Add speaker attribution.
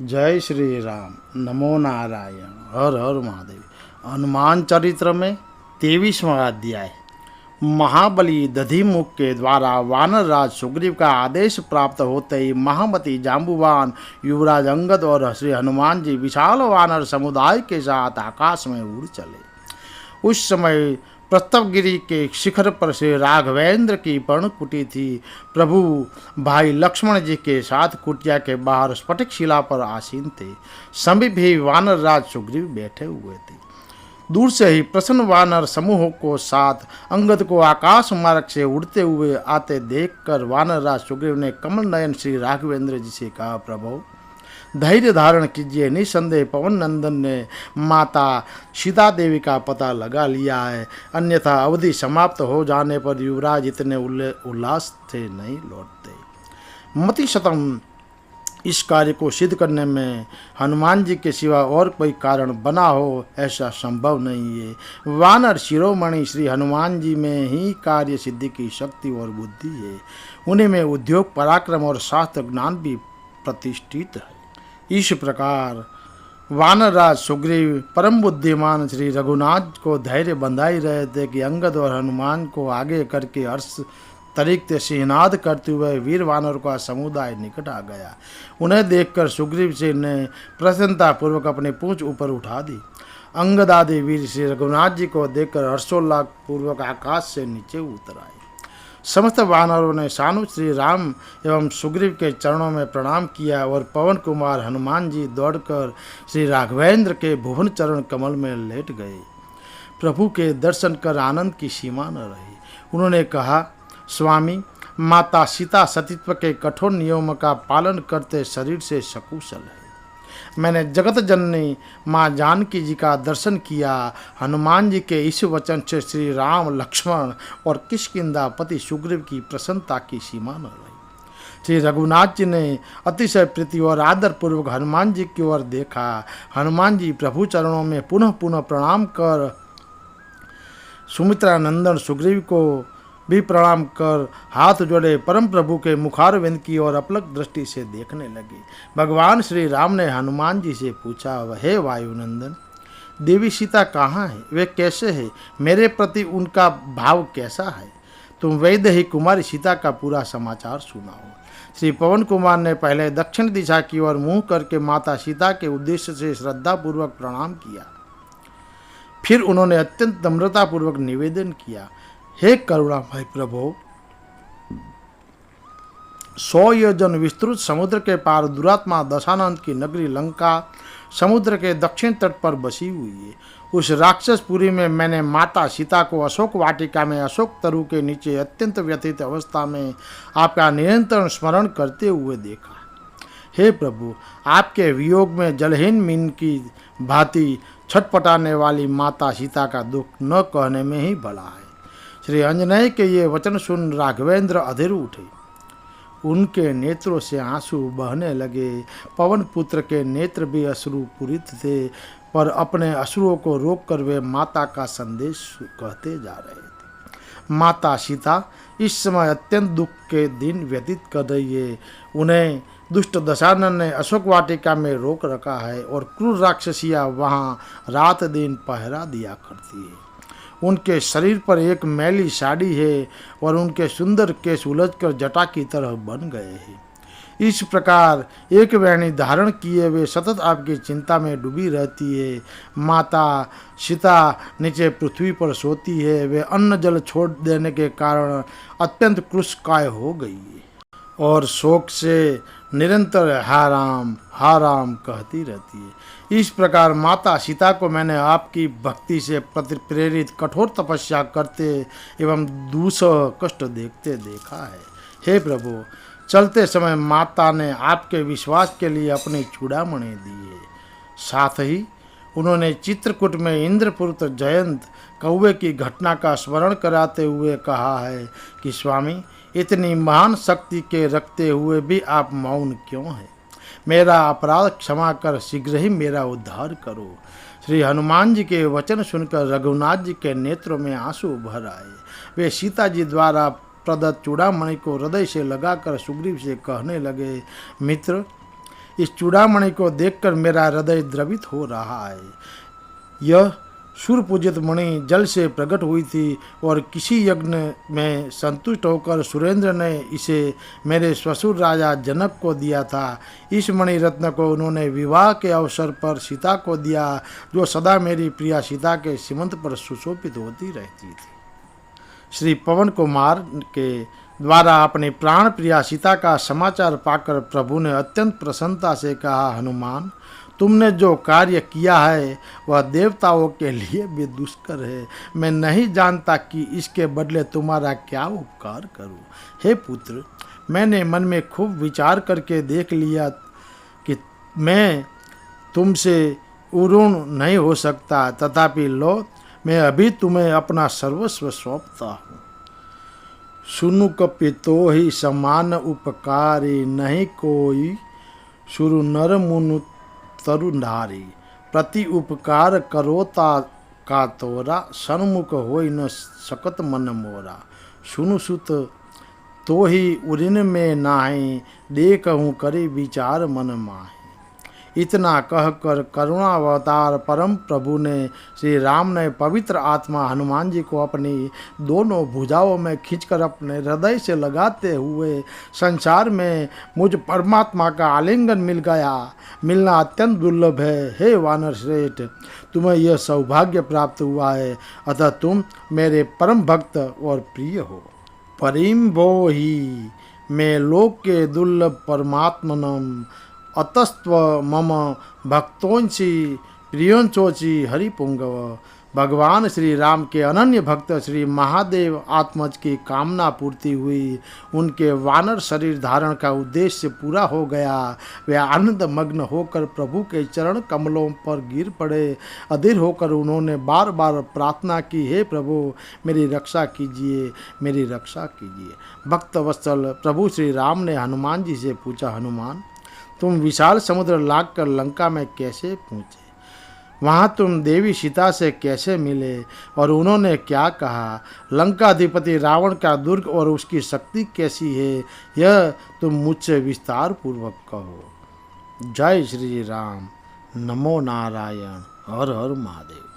Speaker 1: जय श्री राम। नमो नारायण। हर हर महादेव। हनुमान चरित्र में 23वां अध्याय। महाबली दधिमुख के द्वारा वानर राज सुग्रीव का आदेश प्राप्त होते ही महामती जाम्बुवान, युवराज अंगद और श्री हनुमान जी विशाल वानर समुदाय के साथ आकाश में उड़ चले। उस समय प्रस्तवगिरी के शिखर पर श्री राघवेंद्र की पर्णकुटी थी। प्रभु भाई लक्ष्मण जी के साथ कुटिया के बाहर स्फटिक शिला पर आसीन थे। समीप ही वानर राज सुग्रीव बैठे हुए थे। दूर से ही प्रसन्न वानर समूहों को साथ अंगद को आकाश मार्ग से उड़ते हुए आते देखकर वानर राज सुग्रीव ने कमल नयन श्री राघवेंद्र जी से कहा, प्रभु धैर्य धारण कीजिए। निसंदेह पवन नंदन ने माता सीता देवी का पता लगा लिया है, अन्यथा अवधि समाप्त हो जाने पर युवराज इतने उल्लास से नहीं लौटते। मति शतम इस कार्य को सिद्ध करने में हनुमान जी के सिवा और कोई कारण बना हो ऐसा संभव नहीं है। वानर शिरोमणि श्री हनुमान जी में ही कार्य सिद्धि की शक्ति और बुद्धि है। उन्हीं में उद्योग, पराक्रम और शास्त्र ज्ञान भी प्रतिष्ठित है। इस प्रकार वानरराज सुग्रीव परम बुद्धिमान श्री रघुनाथ को धैर्य बंधाई रहे थे कि अंगद और हनुमान को आगे करके हर्ष तरीके सिंहनाद करते हुए वीर वानर का समुदाय निकट आ गया। उन्हें देखकर सुग्रीव सिंह ने प्रसन्नता पूर्वक अपनी पूंछ ऊपर उठा दी। अंगद आदि वीर श्री रघुनाथ जी को देखकर हर्षोल्लास पूर्वक आकाश से नीचे उतर आए। समस्त वानरों ने सानु श्री राम एवं सुग्रीव के चरणों में प्रणाम किया और पवन कुमार हनुमान जी दौड़कर श्री राघवेंद्र के भुवन चरण कमल में लेट गए। प्रभु के दर्शन कर आनंद की सीमा न रही। उन्होंने कहा, स्वामी, माता सीता सतीत्व के कठोर नियमों का पालन करते शरीर से सकुशल है। मैंने जगत जननी माँ जानकी जी का दर्शन किया। हनुमान जी के इस वचन से श्री राम, लक्ष्मण और किष्किंधा पति सुग्रीव की प्रसन्नता की सीमा न रही। श्री रघुनाथ जी ने अतिशय प्रीति और आदर पूर्वक हनुमान जी की ओर देखा। हनुमान जी प्रभु चरणों में पुनः पुनः प्रणाम कर सुमित्रा नंदन सुग्रीव को भी प्रणाम कर हाथ जोड़े परम प्रभु के मुखारविंद की ओर अपलक दृष्टि से देखने लगे। भगवान श्री राम ने हनुमान जी से पूछा, हे वायुनंदन, देवी सीता कहाँ है? वे कैसे है? मेरे प्रति उनका भाव कैसा है? तुम वैद्य ही कुमारी सीता का पूरा समाचार सुनाओ। श्री पवन कुमार ने पहले दक्षिण दिशा की ओर मुँह करके माता सीता के उद्देश्य से श्रद्धापूर्वक प्रणाम किया। फिर उन्होंने अत्यंत नम्रतापूर्वक निवेदन किया, हे करुणामय प्रभु, 100 योजन विस्तृत समुद्र के पार दुरात्मा दशानंद की नगरी लंका समुद्र के दक्षिण तट पर बसी हुई है। उस राक्षसपुरी में मैंने माता सीता को अशोक वाटिका में अशोक तरु के नीचे अत्यंत व्यथित अवस्था में आपका निरंतर स्मरण करते हुए देखा। हे प्रभु, आपके वियोग में जलहीन मीन की भांति छटपटाने वाली माता सीता का दुख न कहने में ही भला है। श्री अंजनेय के ये वचन सुन राघवेंद्र अधीर उठे। उनके नेत्रों से आंसू बहने लगे। पवन पुत्र के नेत्र भी अश्रु पूरित थे, पर अपने अश्रुओं को रोककर वे माता का संदेश कहते जा रहे थे। माता सीता इस समय अत्यंत दुख के दिन व्यतीत कर रही है। उन्हें दुष्ट दशानन ने अशोक वाटिका में रोक रखा है और क्रूर राक्षसियाँ वहाँ रात दिन पहरा दिया करती है। उनके शरीर पर एक मैली साड़ी है और उनके सुंदर केश उलझकर जटा की तरह बन गए हैं। इस प्रकार एक वेणी धारण किए वे सतत आपकी चिंता में डूबी रहती है। माता सीता नीचे पृथ्वी पर सोती है। वे अन्न जल छोड़ देने के कारण अत्यंत क्रुशकाय हो गई है और शोक से निरंतर हा राम कहती रहती है। इस प्रकार माता सीता को मैंने आपकी भक्ति से प्रेरित कठोर तपस्या करते एवं दूसरा कष्ट देखते देखा है। हे प्रभु, चलते समय माता ने आपके विश्वास के लिए अपनी चूड़ामणि दी है। साथ ही उन्होंने चित्रकूट में इंद्रपुत्र जयंत कौवे की घटना का स्मरण कराते हुए कहा है कि स्वामी, इतनी महान शक्ति के रखते हुए भी आप मौन क्यों हैं? मेरा अपराध क्षमा कर शीघ्र ही मेरा उद्धार करो। श्री हनुमान जी के वचन सुनकर रघुनाथ जी के नेत्रों में आंसू भर आए। वे सीता जी द्वारा प्रदत्त चूड़ामणि को हृदय से लगाकर सुग्रीव से कहने लगे, मित्र, इस चूड़ामणि को देखकर मेरा हृदय द्रवित हो रहा है। यह सूर्य पूजित मणि जल से प्रकट हुई थी और किसी यज्ञ में संतुष्ट होकर सुरेंद्र ने इसे मेरे ससुर राजा जनक को दिया था। इस मणि रत्न को उन्होंने विवाह के अवसर पर सीता को दिया, जो सदा मेरी प्रिया सीता के सीमंत पर सुशोभित होती रहती थी। श्री पवन कुमार के द्वारा अपनी प्राण प्रिया सीता का समाचार पाकर प्रभु ने अत्यंत प्रसन्नता से कहा, हनुमान, तुमने जो कार्य किया है वह देवताओं के लिए भी दुष्कर है। मैं नहीं जानता कि इसके बदले तुम्हारा क्या उपकार करूं। हे पुत्र, मैंने मन में खूब विचार करके देख लिया कि मैं तुमसे उऋण नहीं हो सकता, तथापि लो, मैं अभी तुम्हें अपना सर्वस्व सौंपता हूँ। सुनु कपितो ही समान उपकारी, नहीं कोई सुरु नर मुनु तरुणारी। प्रति उपकार करोता का तोरा, सन्मुख होई न सकत मन मोरा। सुनु सुत तो ही उरिन में नाहि, देखहूँ करी विचार मन माहि। इतना कहकर करुणावतार परम प्रभु ने श्री राम ने पवित्र आत्मा हनुमान जी को अपनी दोनों भुजाओं में खींचकर अपने हृदय से लगाते हुए संसार में मुझ परमात्मा का आलिंगन मिल गया। मिलना अत्यंत दुर्लभ है। हे वानर श्रेष्ठ, तुम्हें यह सौभाग्य प्राप्त हुआ है, अतः तुम मेरे परम भक्त और प्रिय हो। परिम वो ही मैं लोक के दुर्लभ परमात्मनम, अतस्त्व मम भक्तोंसी प्रियोंचोची हरिपुंगव। भगवान श्री राम के अनन्य भक्त श्री महादेव आत्मज की कामना पूर्ति हुई। उनके वानर शरीर धारण का उद्देश्य पूरा हो गया। वे आनंद मग्न होकर प्रभु के चरण कमलों पर गिर पड़े। अधीर होकर उन्होंने बार बार प्रार्थना की, हे प्रभु, मेरी रक्षा कीजिए, मेरी रक्षा कीजिए। भक्त वत्सल प्रभु श्री राम ने हनुमान जी से पूछा, हनुमान, तुम विशाल समुद्र लाग कर लंका में कैसे पहुँचे? वहाँ तुम देवी सीता से कैसे मिले और उन्होंने क्या कहा? लंकाधिपति रावण का दुर्ग और उसकी शक्ति कैसी है, यह तुम मुझसे विस्तार पूर्वक कहो। जय श्री राम। नमो नारायण। हर हर महादेव।